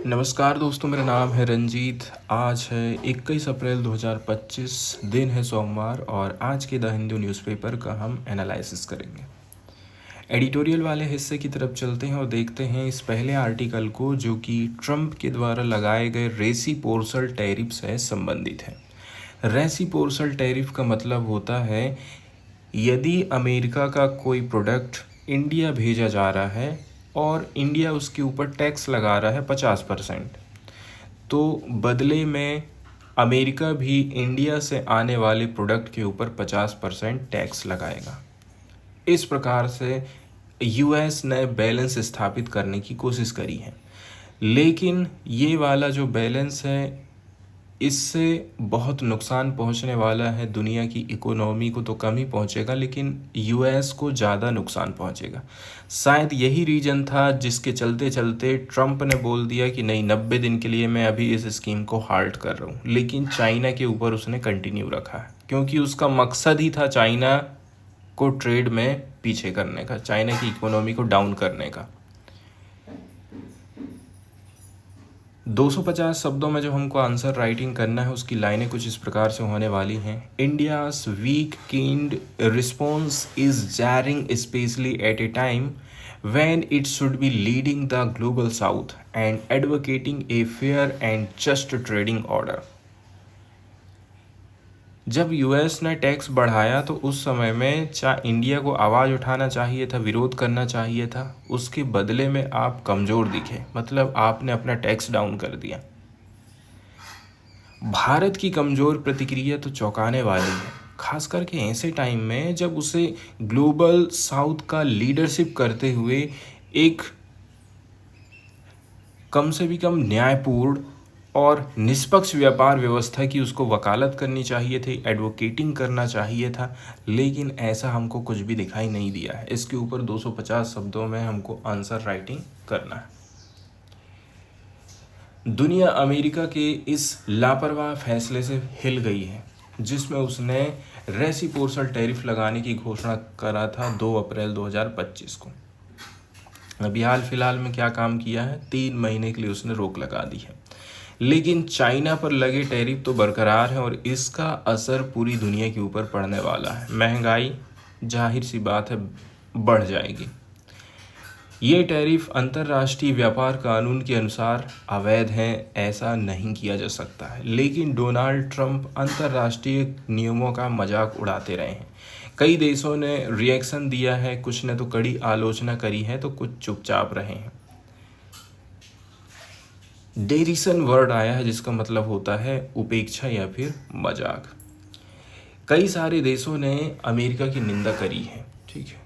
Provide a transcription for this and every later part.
नमस्कार दोस्तों, मेरा नाम है रंजीत। आज है 21 अप्रैल 2025, दिन है सोमवार और आज के द हिंदू न्यूज़पेपर का हम एनालिसिस करेंगे। एडिटोरियल वाले हिस्से की तरफ चलते हैं और देखते हैं इस पहले आर्टिकल को, जो कि ट्रंप के द्वारा लगाए गए रेसिप्रोकल टैरिफ से संबंधित है। रेसिप्रोकल टैरिफ का मतलब होता है यदि अमेरिका का कोई प्रोडक्ट इंडिया भेजा जा रहा है और इंडिया उसके ऊपर टैक्स लगा रहा है 50%, तो बदले में अमेरिका भी इंडिया से आने वाले प्रोडक्ट के ऊपर 50% टैक्स लगाएगा। इस प्रकार से यूएस ने बैलेंस स्थापित करने की कोशिश करी है, लेकिन ये वाला जो बैलेंस है इससे बहुत नुकसान पहुंचने वाला है। दुनिया की इकोनॉमी को तो कम ही पहुंचेगा, लेकिन यूएस को ज़्यादा नुकसान पहुंचेगा। शायद यही रीज़न था जिसके चलते चलते ट्रंप ने बोल दिया कि नहीं, 90 दिन के लिए मैं अभी इस स्कीम को हाल्ट कर रहा हूँ, लेकिन चाइना के ऊपर उसने कंटिन्यू रखा है, क्योंकि उसका मकसद ही था चाइना को ट्रेड में पीछे करने का, चाइना की इकोनॉमी को डाउन करने का। 250 शब्दों में जो हमको आंसर राइटिंग करना है उसकी लाइनें कुछ इस प्रकार से होने वाली हैं। India's weak kneed response is jarring specially at a time when it should be leading the global south and advocating a fair and just trading order। जब यूएस ने टैक्स बढ़ाया तो उस समय में इंडिया को आवाज़ उठाना चाहिए था, विरोध करना चाहिए था। उसके बदले में आप कमज़ोर दिखे, मतलब आपने अपना टैक्स डाउन कर दिया। भारत की कमज़ोर प्रतिक्रिया तो चौंकाने वाली है, खास करके ऐसे टाइम में जब उसे ग्लोबल साउथ का लीडरशिप करते हुए एक कम से भी कम न्यायपूर्ण और निष्पक्ष व्यापार व्यवस्था की उसको वकालत करनी चाहिए थी, एडवोकेटिंग करना चाहिए था, लेकिन ऐसा हमको कुछ भी दिखाई नहीं दिया है। इसके ऊपर 250 शब्दों में हमको आंसर राइटिंग करना है। दुनिया अमेरिका के इस लापरवाह फैसले से हिल गई है, जिसमें उसने रेसिप्रोकल टैरिफ लगाने की घोषणा करा था 2 अप्रैल 2025 को। अभी हाल फिलहाल में क्या काम किया है, 3 महीने के लिए उसने रोक लगा दी है, लेकिन चाइना पर लगे टैरिफ तो बरकरार है और इसका असर पूरी दुनिया के ऊपर पड़ने वाला है। महंगाई जाहिर सी बात है बढ़ जाएगी। ये टैरिफ अंतर्राष्ट्रीय व्यापार कानून के अनुसार अवैध हैं, ऐसा नहीं किया जा सकता है, लेकिन डोनाल्ड ट्रंप अंतर्राष्ट्रीय नियमों का मजाक उड़ाते रहे हैं। कई देशों ने रिएक्शन दिया है, कुछ ने तो कड़ी आलोचना करी है, तो कुछ चुपचाप रहे हैं। डेरिसन वर्ड आया है जिसका मतलब होता है उपेक्षा या फिर मजाक। कई सारे देशों ने अमेरिका की निंदा करी है, ठीक है,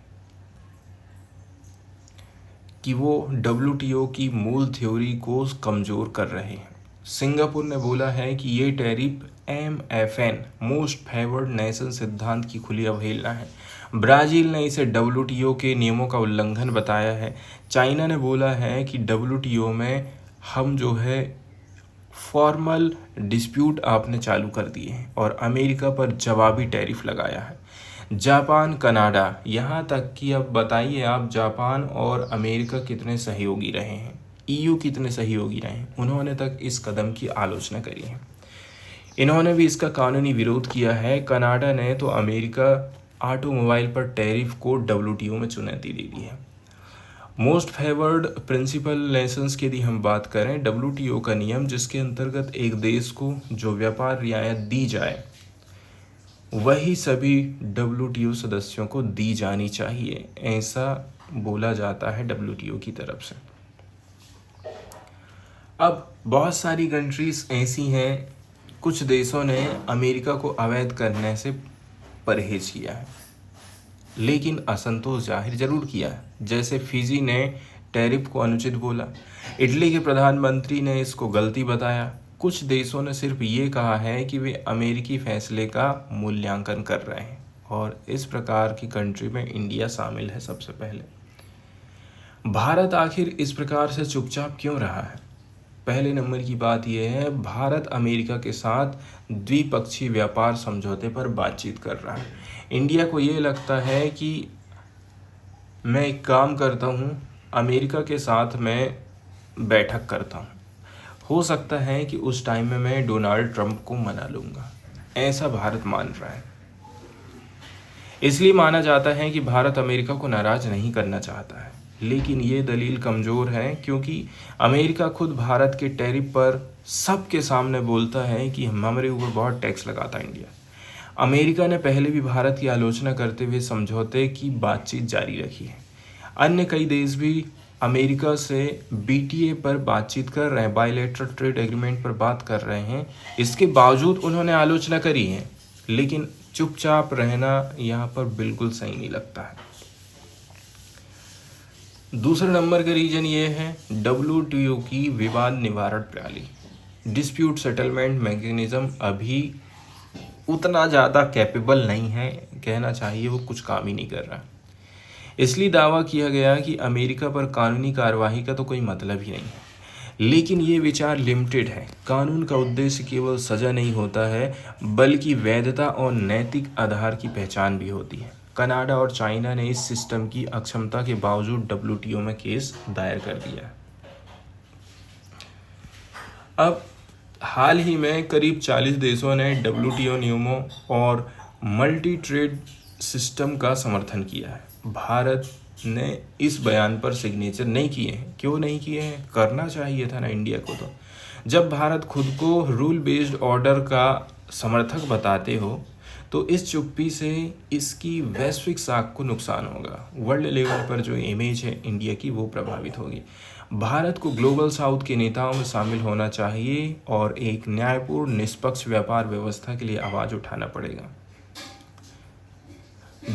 कि वो WTO की मूल थ्योरी को कमज़ोर कर रहे हैं। सिंगापुर ने बोला है कि ये tariff MFN most favoured nation सिद्धांत की खुली अवहेलना है। ब्राज़ील ने इसे WTO के नियमों का उल्लंघन बताया है। चाइना ने बोला है कि WTO में हम जो है फॉर्मल डिस्प्यूट आपने चालू कर दिए हैं, और अमेरिका पर जवाबी टैरिफ लगाया है। जापान, कनाडा, यहाँ तक कि अब बताइए आप, जापान और अमेरिका कितने सहयोगी रहे हैं, EU कितने सहयोगी रहे हैं, उन्होंने तक इस कदम की आलोचना करी है। इन्होंने भी इसका कानूनी विरोध किया है। कनाडा ने तो अमेरिका ऑटोमोबाइल पर टैरिफ को WTO में चुनौती दे दी है। मोस्ट फेवर्ड प्रिंसिपल नेशंस की यदि हम बात करें, WTO का नियम जिसके अंतर्गत एक देश को जो व्यापार रियायत दी जाए वही सभी WTO सदस्यों को दी जानी चाहिए, ऐसा बोला जाता है WTO की तरफ से। अब बहुत सारी कंट्रीज ऐसी हैं, कुछ देशों ने अमेरिका को अवैध करने से परहेज किया है, लेकिन असंतोष जाहिर जरूर किया है। जैसे फिजी ने टैरिफ को अनुचित बोला, इटली के प्रधानमंत्री ने इसको गलती बताया। कुछ देशों ने सिर्फ ये कहा है कि वे अमेरिकी फैसले का मूल्यांकन कर रहे हैं, और इस प्रकार की कंट्री में इंडिया शामिल है सबसे पहले। भारत आखिर इस प्रकार से चुपचाप क्यों रहा है? पहले नंबर की बात यह है, भारत अमेरिका के साथ द्विपक्षीय व्यापार समझौते पर बातचीत कर रहा है। इंडिया को ये लगता है कि मैं एक काम करता हूँ, अमेरिका के साथ मैं बैठक करता हूँ, हो सकता है कि उस टाइम में मैं डोनाल्ड ट्रंप को मना लूँगा, ऐसा भारत मान रहा है। इसलिए माना जाता है कि भारत अमेरिका को नाराज़ नहीं करना चाहता है, लेकिन ये दलील कमज़ोर है क्योंकि अमेरिका खुद भारत के टैरिफ पर सबके सामने बोलता है कि हमारे ऊपर बहुत टैक्स लगाता है इंडिया। अमेरिका ने पहले भी भारत की आलोचना करते हुए समझौते की बातचीत जारी रखी है। अन्य कई देश भी अमेरिका से बीटीए पर बातचीत कर रहे हैं, बायलैटरल ट्रेड एग्रीमेंट पर बात कर रहे हैं। इसके बावजूद उन्होंने आलोचना करी है, लेकिन चुपचाप रहना यहाँ पर बिल्कुल सही नहीं लगता है। दूसरे नंबर का रीजन ये है WTO की विवाद निवारण प्रणाली, डिस्प्यूट सेटलमेंट मैकेनिज्म अभी उतना ज़्यादा कैपेबल नहीं है, कहना चाहिए वो कुछ काम ही नहीं कर रहा। इसलिए दावा किया गया कि अमेरिका पर कानूनी कार्यवाही का तो कोई मतलब ही नहीं है, लेकिन ये विचार लिमिटेड है। कानून का उद्देश्य केवल सज़ा नहीं होता है, बल्कि वैधता और नैतिक आधार की पहचान भी होती है। कनाडा और चाइना ने इस सिस्टम की अक्षमता के बावजूद WTO में केस दायर कर दिया है। अब हाल ही में करीब 40 देशों ने WTO नियमों और मल्टी ट्रेड सिस्टम का समर्थन किया है। भारत ने इस बयान पर सिग्नेचर नहीं किए हैं। क्यों नहीं किए हैं? करना चाहिए था ना इंडिया को। तो जब भारत खुद को रूल बेस्ड ऑर्डर का समर्थक बताते हो तो इस चुप्पी से इसकी वैश्विक साख को नुकसान होगा। वर्ल्ड लेवल पर जो इमेज है इंडिया की वो प्रभावित होगी। भारत को ग्लोबल साउथ के नेताओं में शामिल होना चाहिए और एक न्यायपूर्ण निष्पक्ष व्यापार व्यवस्था के लिए आवाज़ उठाना पड़ेगा।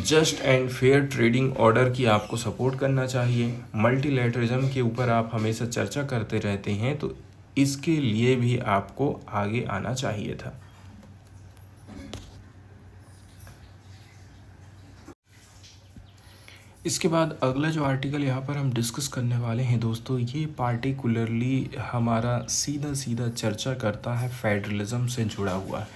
Just and fair trading order की आपको सपोर्ट करना चाहिए। मल्टीलैटरिज्म के ऊपर आप हमेशा चर्चा करते रहते हैं, तो इसके लिए भी आपको आगे आना चाहिए था। इसके बाद अगला जो आर्टिकल यहाँ पर हम डिस्कस करने वाले हैं दोस्तों, ये पार्टिकुलरली हमारा सीधा सीधा चर्चा करता है फेडरलिज्म से जुड़ा हुआ है,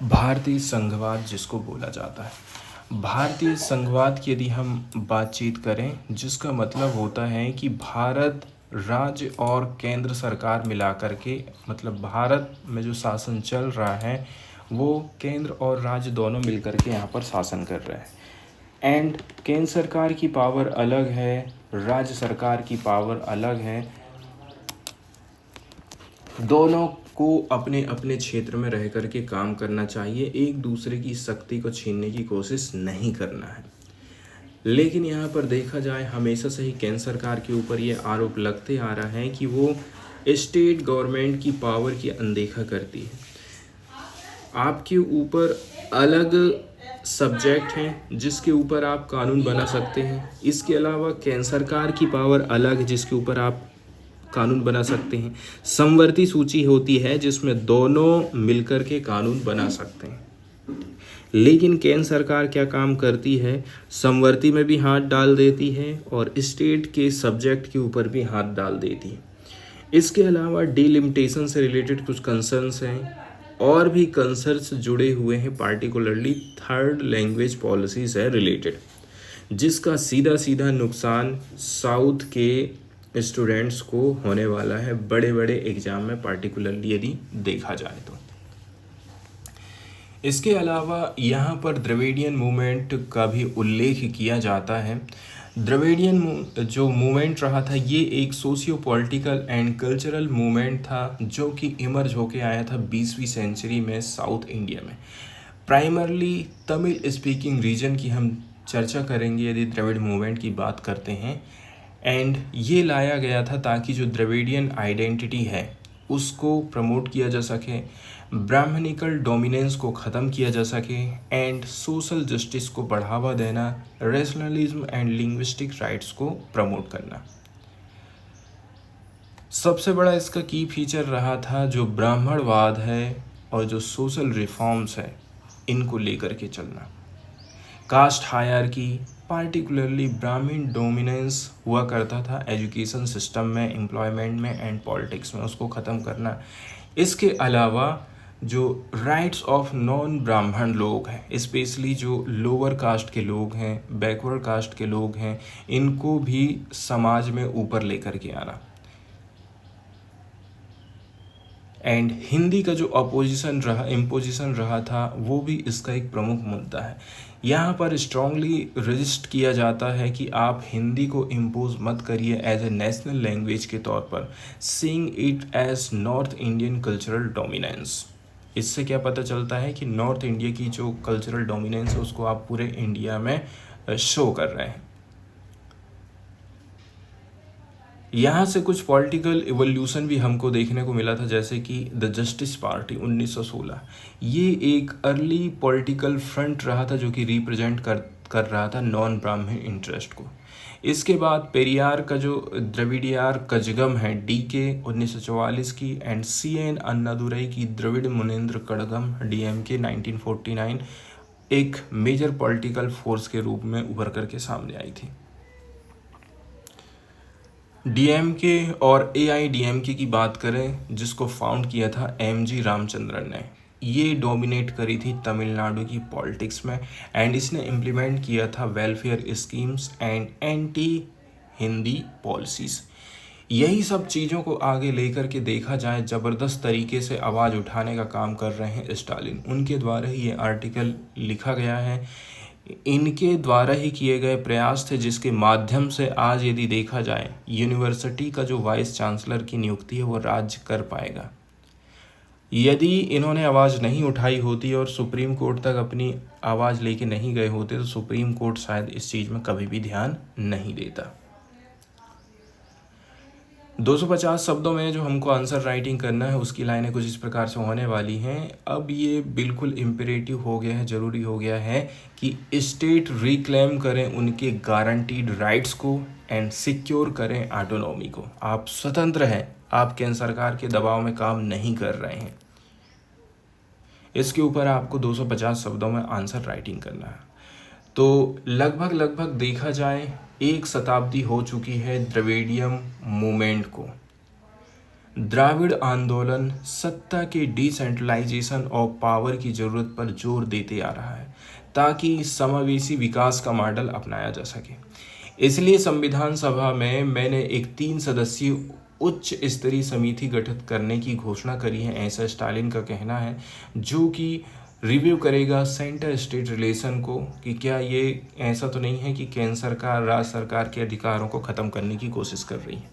भारतीय संघवाद जिसको बोला जाता है। भारतीय संघवाद की यदि हम बातचीत करें, जिसका मतलब होता है कि भारत राज्य और केंद्र सरकार मिला करके, मतलब भारत में जो शासन चल रहा है वो केंद्र और राज्य दोनों मिल करके यहाँ पर शासन कर रहे हैं। एंड केंद्र सरकार की पावर अलग है, राज्य सरकार की पावर अलग है। दोनों को अपने अपने क्षेत्र में रह करके काम करना चाहिए, एक दूसरे की शक्ति को छीनने की कोशिश नहीं करना है। लेकिन यहाँ पर देखा जाए, हमेशा से ही केंद्र सरकार के ऊपर ये आरोप लगते आ रहा है कि वो स्टेट गवर्नमेंट की पावर की अनदेखा करती है। आपके ऊपर अलग सब्जेक्ट हैं जिसके ऊपर आप कानून बना सकते हैं। इसके अलावा केंद्र सरकार की पावर अलग है जिसके ऊपर आप कानून बना सकते हैं। समवर्ती सूची होती है जिसमें दोनों मिलकर के कानून बना सकते हैं। लेकिन केंद्र सरकार क्या काम करती है, समवर्ती में भी हाथ डाल देती है और स्टेट के सब्जेक्ट के ऊपर भी हाथ डाल देती है। इसके अलावा डिलिमिटेशन से रिलेटेड कुछ कंसर्न्स हैं और भी कंसर्न्स जुड़े हुए हैं, पार्टिकुलरली थर्ड लैंग्वेज पॉलिसी से रिलेटेड, जिसका सीधा सीधा नुकसान साउथ के स्टूडेंट्स को होने वाला है बड़े बड़े एग्जाम में, पार्टिकुलरली यदि देखा जाए तो। इसके अलावा यहाँ पर द्रविडियन मूवमेंट का भी उल्लेख किया जाता है। द्रविडियन जो मूवमेंट रहा था ये एक socio political and cultural movement था जो कि इमर्ज होके आया था 20वीं सेंचुरी में साउथ इंडिया में। प्राइमरली तमिल स्पीकिंग रीजन की हम चर्चा करेंगे यदि द्रविड़ मूवमेंट की बात करते हैं। एंड ये लाया गया था ताकि जो द्रविडियन आइडेंटिटी है उसको प्रमोट किया जा सके, ब्राह्मणिकल डोमिनेंस को ख़त्म किया जा सके एंड सोशल जस्टिस को बढ़ावा देना, रैशनलिज्म एंड लिंग्विस्टिक राइट्स को प्रमोट करना। सबसे बड़ा इसका की फीचर रहा था जो ब्राह्मणवाद है और जो सोशल रिफॉर्म्स है इनको लेकर के चलना। कास्ट हायरार्की, पार्टिकुलरली ब्राह्मण डोमिनेंस हुआ करता था एजुकेशन सिस्टम में, एम्प्लॉयमेंट में एंड पॉलिटिक्स में, उसको ख़त्म करना। इसके अलावा जो राइट्स ऑफ नॉन ब्राह्मण लोग हैं, स्पेशली जो लोअर कास्ट के लोग हैं, बैकवर्ड कास्ट के लोग हैं, इनको भी समाज में ऊपर लेकर के आना। एंड हिंदी का जो अपोजिशन रहा, इम्पोजिशन रहा था, वो भी इसका एक प्रमुख मुद्दा है। यहाँ पर स्ट्रांगली रजिस्ट किया जाता है कि आप हिंदी को इम्पोज मत करिए एज ए नेशनल लैंग्वेज के तौर पर, seeing it as north Indian cultural dominance. इससे क्या पता चलता है कि नॉर्थ इंडिया की जो कल्चरल डोमिनेंस है उसको आप पूरे इंडिया में शो कर रहे हैं। यहाँ से कुछ पॉलिटिकल इवोल्यूशन भी हमको देखने को मिला था, जैसे कि द जस्टिस पार्टी 1916, ये एक अर्ली पॉलिटिकल फ्रंट रहा था जो कि रिप्रेजेंट कर रहा था नॉन ब्राह्मण इंटरेस्ट को। इसके बाद पेरियार का जो द्रविडियार कजगम है DK 1944 की, एंड CN अन्नादुरई की द्रविड़ मुनेन्द्र कड़गम DMK 1949 एक मेजर पॉलिटिकल फोर्स के रूप में उभर करके सामने आई थी। DMK और AIDMK की बात करें, जिसको फाउंड किया था MG रामचंद्रन ने, ये डोमिनेट करी थी तमिलनाडु की पॉलिटिक्स में, एंड इसने इम्प्लीमेंट किया था welfare schemes and anti Hindi policies. यही सब चीज़ों को आगे लेकर के देखा जाए, ज़बरदस्त तरीके से आवाज़ उठाने का काम कर रहे हैं स्टालिन। उनके द्वारा ही ये आर्टिकल लिखा गया है, इनके द्वारा ही किए गए प्रयास थे, जिसके माध्यम से आज यदि देखा जाए यूनिवर्सिटी का जो वाइस चांसलर की नियुक्ति है वो राज्य कर पाएगा। यदि इन्होंने आवाज़ नहीं उठाई होती और सुप्रीम कोर्ट तक अपनी आवाज़ लेके नहीं गए होते तो सुप्रीम कोर्ट शायद इस चीज़ में कभी भी ध्यान नहीं देता। 250 शब्दों में जो हमको आंसर राइटिंग करना है उसकी लाइनें कुछ इस प्रकार से होने वाली हैं। अब ये बिल्कुल इम्पेरेटिव हो गया है, ज़रूरी हो गया है कि स्टेट रिक्लेम करें उनके गारंटीड राइट्स को एंड सिक्योर करें ऑटोनॉमी को। आप स्वतंत्र हैं, आप केंद्र सरकार के दबाव में काम नहीं कर रहे हैं। इसके ऊपर आपको 250 शब्दों में आंसर राइटिंग करना है। तो लगभग देखा जाए 1 शताब्दी हो चुकी है द्रविडियम मूवमेंट को। द्राविड़ आंदोलन सत्ता के डिसेंट्रलाइजेशन और पावर की ज़रूरत पर जोर देते आ रहा है ताकि समावेशी विकास का मॉडल अपनाया जा सके। इसलिए संविधान सभा में मैंने एक 3 सदस्यीय उच्च स्तरीय समिति गठित करने की घोषणा करी है, ऐसा स्टालिन का कहना है, जो कि रिव्यू करेगा सेंटर स्टेट रिलेशन को कि क्या ये ऐसा तो नहीं है कि केंद्र सरकार राज्य सरकार के अधिकारों को ख़त्म करने की कोशिश कर रही है।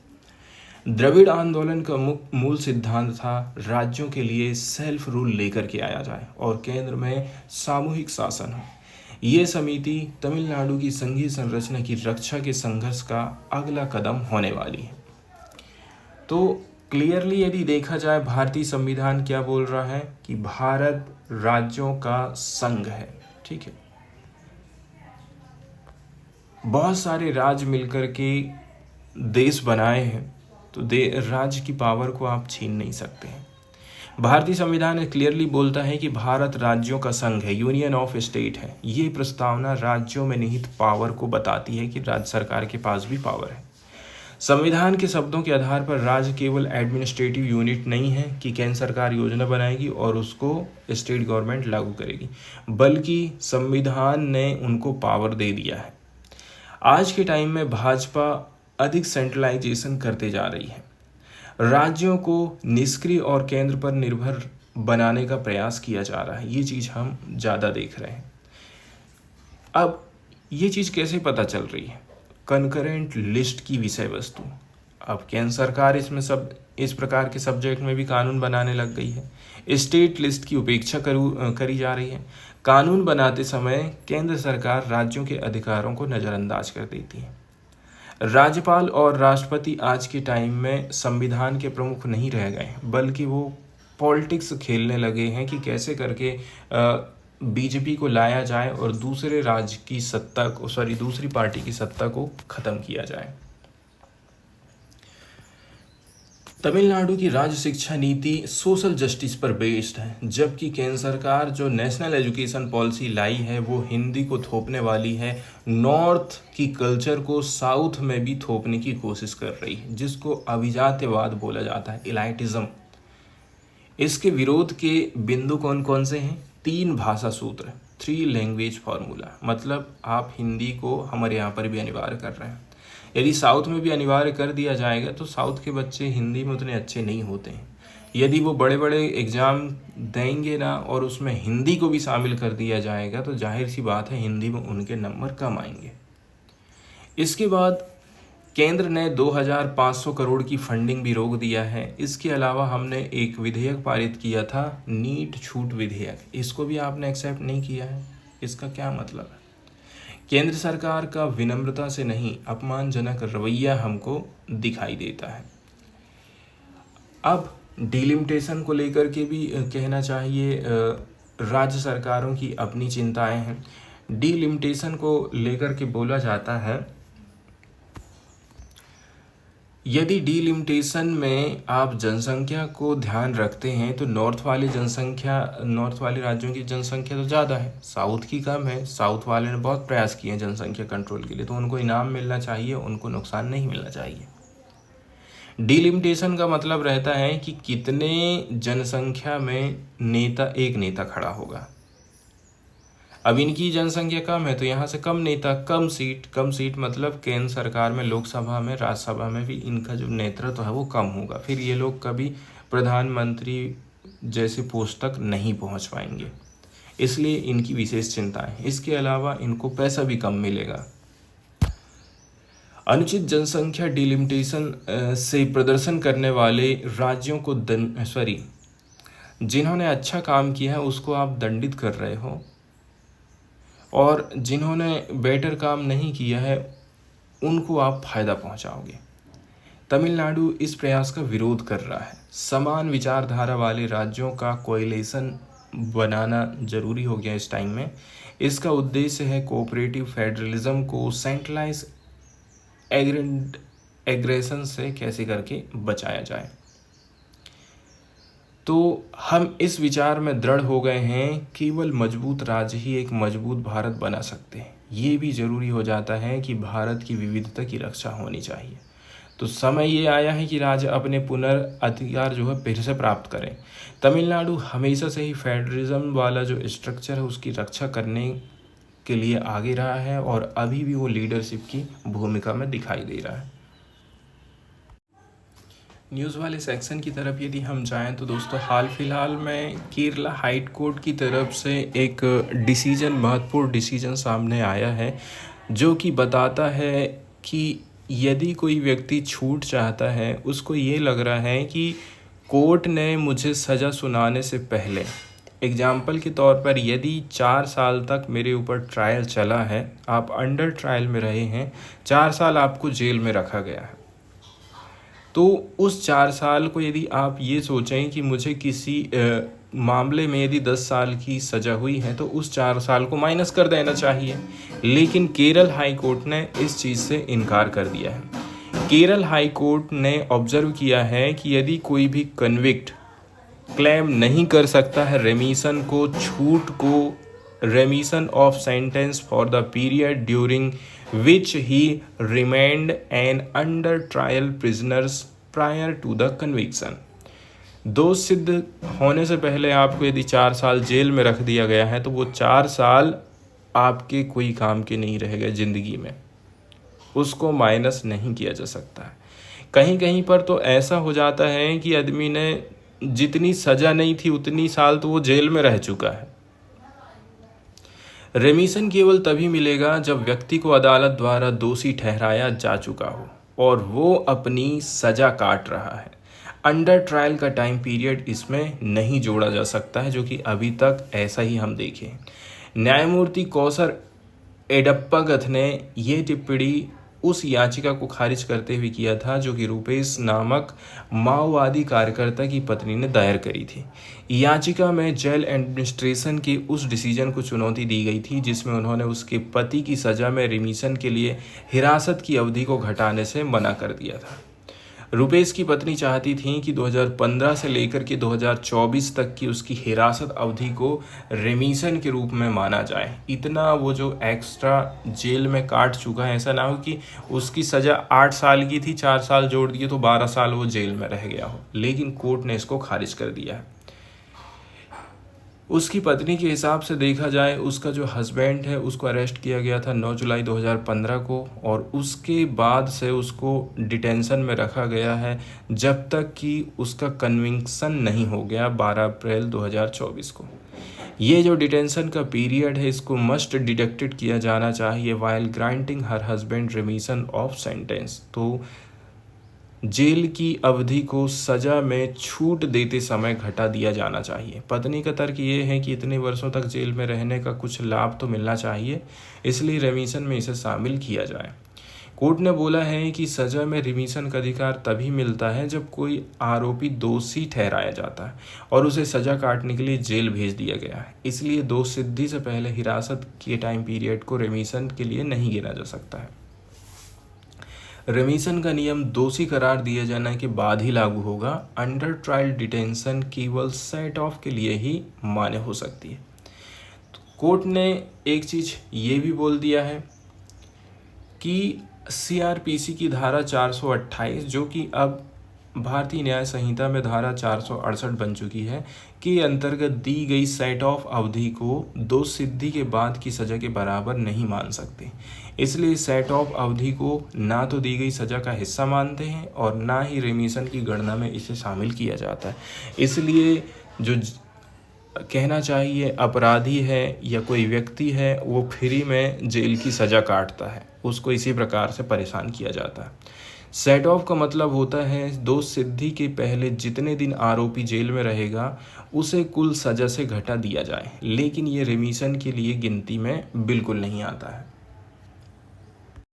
द्रविड़ आंदोलन का मूल सिद्धांत था राज्यों के लिए सेल्फ रूल लेकर के आया जाए और केंद्र में सामूहिक शासन हो। ये समिति तमिलनाडु की संघीय संरचना की रक्षा के संघर्ष का अगला कदम होने वाली है। तो क्लियरली यदि देखा जाए भारतीय संविधान क्या बोल रहा है कि भारत राज्यों का संघ है, ठीक है। बहुत सारे राज्य मिलकर के देश बनाए हैं, तो राज्य की पावर को आप छीन नहीं सकते हैं। भारतीय संविधान क्लियरली बोलता है कि भारत राज्यों का संघ है, यूनियन ऑफ स्टेट है। ये प्रस्तावना राज्यों में निहित पावर को बताती है कि राज्य सरकार के पास भी पावर है। संविधान के शब्दों के आधार पर राज्य केवल एडमिनिस्ट्रेटिव यूनिट नहीं है कि केंद्र सरकार योजना बनाएगी और उसको स्टेट गवर्नमेंट लागू करेगी, बल्कि संविधान ने उनको पावर दे दिया है। आज के टाइम में भाजपा अधिक सेंट्रलाइजेशन करते जा रही है, राज्यों को निष्क्रिय और केंद्र पर निर्भर बनाने का प्रयास किया जा रहा है। ये चीज़ हम ज़्यादा देख रहे हैं। अब ये चीज़ कैसे पता चल रही है? कंकरेंट लिस्ट की विषय वस्तु। अब केंद्र सरकार इसमें सब इस प्रकार के सब्जेक्ट में भी कानून बनाने लग गई है। स्टेट लिस्ट की उपेक्षा करी जा रही है। कानून बनाते समय केंद्र सरकार राज्यों के अधिकारों को नज़रअंदाज कर देती है। राज्यपाल और राष्ट्रपति आज के टाइम में संविधान के प्रमुख नहीं रह गए, बल्कि वो पॉलिटिक्स खेलने लगे हैं कि कैसे करके बीजेपी को लाया जाए और दूसरे राज्य की सत्ता को दूसरी पार्टी की सत्ता को ख़त्म किया जाए। तमिलनाडु की राज्य शिक्षा नीति सोशल जस्टिस पर बेस्ड है, जबकि केंद्र सरकार जो नेशनल एजुकेशन पॉलिसी लाई है वो हिंदी को थोपने वाली है। नॉर्थ की कल्चर को साउथ में भी थोपने की कोशिश कर रही है, जिसको अभिजात्यवाद बोला जाता है, इलाइटिज्म। इसके विरोध के बिंदु कौन कौन से हैं? 3 भाषा सूत्र, 3 लैंग्वेज फार्मूला, मतलब आप हिंदी को हमारे यहाँ पर भी अनिवार्य कर रहे हैं। यदि साउथ में भी अनिवार्य कर दिया जाएगा तो साउथ के बच्चे हिंदी में उतने अच्छे नहीं होते हैं। यदि वो बड़े बड़े एग्ज़ाम देंगे ना और उसमें हिंदी को भी शामिल कर दिया जाएगा तो जाहिर सी बात है हिंदी में उनके नंबर कम आएंगे। इसके बाद केंद्र ने 2500 करोड़ की फंडिंग भी रोक दिया है। इसके अलावा हमने एक विधेयक पारित किया था, नीट छूट विधेयक, इसको भी आपने एक्सेप्ट नहीं किया है। इसका क्या मतलब है? केंद्र सरकार का विनम्रता से नहीं अपमानजनक रवैया हमको दिखाई देता है। अब डिलिमिटेशन को लेकर के भी कहना चाहिए, राज्य सरकारों की अपनी चिंताएं हैं। डिलिमिटेशन को लेकर के बोला जाता है, यदि डिलिमिटेशन में आप जनसंख्या को ध्यान रखते हैं तो नॉर्थ वाले राज्यों की जनसंख्या तो ज़्यादा है, साउथ की कम है। साउथ वाले ने बहुत प्रयास किए हैं जनसंख्या कंट्रोल के लिए, तो उनको इनाम मिलना चाहिए, उनको नुकसान नहीं मिलना चाहिए। डिलिमिटेशन का मतलब रहता है कि कितने जनसंख्या में एक नेता खड़ा होगा। अब इनकी जनसंख्या कम है तो यहाँ से कम नेता, कम सीट मतलब केंद्र सरकार में, लोकसभा में, राज्यसभा में भी इनका जो नेतृत्व है वो कम होगा। फिर ये लोग कभी प्रधानमंत्री जैसे पोस्ट तक नहीं पहुँच पाएंगे, इसलिए इनकी विशेष चिंता है। इसके अलावा इनको पैसा भी कम मिलेगा। अनुचित जनसंख्या डिलिमिटेशन से प्रदर्शन करने वाले राज्यों को जिन्होंने अच्छा काम किया है उसको आप दंडित कर रहे हो, और जिन्होंने बेटर काम नहीं किया है उनको आप फायदा पहुंचाओगे। तमिलनाडु इस प्रयास का विरोध कर रहा है। समान विचारधारा वाले राज्यों का कोएलिशन बनाना जरूरी हो गया इस टाइम में। इसका उद्देश्य है कोऑपरेटिव फेडरलिज्म को सेंट्रलाइज एग्रेशन से कैसे करके बचाया जाए। तो हम इस विचार में दृढ़ हो गए हैं, केवल मजबूत राज्य ही एक मजबूत भारत बना सकते हैं। ये भी ज़रूरी हो जाता है कि भारत की विविधता की रक्षा होनी चाहिए। तो समय ये आया है कि राज्य अपने पुनर्अधिकार जो है फिर से प्राप्त करें। तमिलनाडु हमेशा से ही फेडरलिज्म वाला जो स्ट्रक्चर है उसकी रक्षा करने के लिए आगे रहा है और अभी भी वो लीडरशिप की भूमिका में दिखाई दे रहा है। न्यूज़ वाले सेक्शन की तरफ यदि हम जाएं तो दोस्तों, हाल फिलहाल में केरला हाई कोर्ट की तरफ से एक महत्वपूर्ण डिसीजन सामने आया है, जो कि बताता है कि यदि कोई व्यक्ति छूट चाहता है, उसको ये लग रहा है कि कोर्ट ने मुझे सज़ा सुनाने से पहले, एग्जाम्पल के तौर पर यदि 4 साल तक मेरे ऊपर ट्रायल चला है, आप अंडर ट्रायल में रहे हैं, 4 साल आपको जेल में रखा गया है, तो उस 4 साल को यदि आप ये सोचें कि मुझे किसी मामले में यदि 10 साल की सज़ा हुई है तो उस 4 साल को माइनस कर देना चाहिए। लेकिन केरल हाई कोर्ट ने इस चीज़ से इनकार कर दिया है। केरल हाई कोर्ट ने ऑब्जर्व किया है कि यदि कोई भी कन्विक्ट क्लेम नहीं कर सकता है रेमिशन को, छूट को, रेमिशन of sentence for the period during which he remained an under trial prisoners prior to the conviction। दोष सिद्ध होने से पहले आपको यदि 4 साल जेल में रख दिया गया है तो वो 4 साल आपके कोई काम के नहीं रह गए ज़िंदगी में, उसको माइनस नहीं किया जा सकता है। कहीं कहीं पर तो ऐसा हो जाता है कि आदमी ने जितनी सज़ा नहीं थी उतनी साल तो वो जेल में रह चुका है। रेमिशन केवल तभी मिलेगा जब व्यक्ति को अदालत द्वारा दोषी ठहराया जा चुका हो और वो अपनी सज़ा काट रहा है। अंडर ट्रायल का टाइम पीरियड इसमें नहीं जोड़ा जा सकता है, जो कि अभी तक ऐसा ही हम देखें। न्यायमूर्ति कौसर एडप्पागथ ने ये टिप्पणी उस याचिका को खारिज करते हुए किया था जो कि रूपेश नामक माओवादी कार्यकर्ता की पत्नी ने दायर करी थी। याचिका में जेल एडमिनिस्ट्रेशन के उस डिसीजन को चुनौती दी गई थी जिसमें उन्होंने उसके पति की सज़ा में रिमिशन के लिए हिरासत की अवधि को घटाने से मना कर दिया था। रूपेश की पत्नी चाहती थी कि 2015 से लेकर के 2024 तक की उसकी हिरासत अवधि को रेमिशन के रूप में माना जाए। इतना वो जो एक्स्ट्रा जेल में काट चुका है, ऐसा ना हो कि उसकी सज़ा 8 साल की थी, 4 साल जोड़ दिए तो 12 साल वो जेल में रह गया हो। लेकिन कोर्ट ने इसको खारिज कर दिया है। उसकी पत्नी के हिसाब से देखा जाए, उसका जो हस्बैंड है उसको अरेस्ट किया गया था 9 जुलाई 2015 को, और उसके बाद से उसको डिटेंशन में रखा गया है जब तक कि उसका कन्विक्शन नहीं हो गया 12 अप्रैल 2024 को। ये जो डिटेंशन का पीरियड है इसको मस्ट डिडक्टेड किया जाना चाहिए while granting her husband remission of sentence. तो जेल की अवधि को सज़ा में छूट देते समय घटा दिया जाना चाहिए। पत्नी का तर्क ये है कि इतने वर्षों तक जेल में रहने का कुछ लाभ तो मिलना चाहिए, इसलिए रिमिशन में इसे शामिल किया जाए। कोर्ट ने बोला है कि सज़ा में रिमिशन का अधिकार तभी मिलता है जब कोई आरोपी दोषी ठहराया जाता है और उसे सज़ा काटने के लिए जेल भेज दिया गया है। इसलिए दोष सिद्धि से पहले हिरासत के टाइम पीरियड को रिमिशन के लिए नहीं गिना जा सकता है। रिमिशन का नियम दोषी करार दिए जाने के बाद ही लागू होगा। अंडर ट्रायल डिटेंशन केवल सेट ऑफ के लिए ही मान्य हो सकती है। कोर्ट ने एक चीज़ ये भी बोल दिया है कि सीआरपीसी की धारा 428, जो कि अब भारतीय न्याय संहिता में धारा 468 बन चुकी है, के अंतर्गत दी गई सेट ऑफ अवधि को दोष सिद्धि के बाद की सज़ा के बराबर नहीं मान सकते। इसलिए सेट ऑफ अवधि को ना तो दी गई सज़ा का हिस्सा मानते हैं और ना ही रिमिशन की गणना में इसे शामिल किया जाता है। इसलिए जो कहना चाहिए अपराधी है या कोई व्यक्ति है वो फ्री में जेल की सज़ा काटता है, उसको इसी प्रकार से परेशान किया जाता है। सेट ऑफ का मतलब होता है दोष सिद्धि के पहले जितने दिन आरोपी जेल में रहेगा उसे कुल सज़ा से घटा दिया जाए, लेकिन ये रिमिशन के लिए गिनती में बिल्कुल नहीं आता है।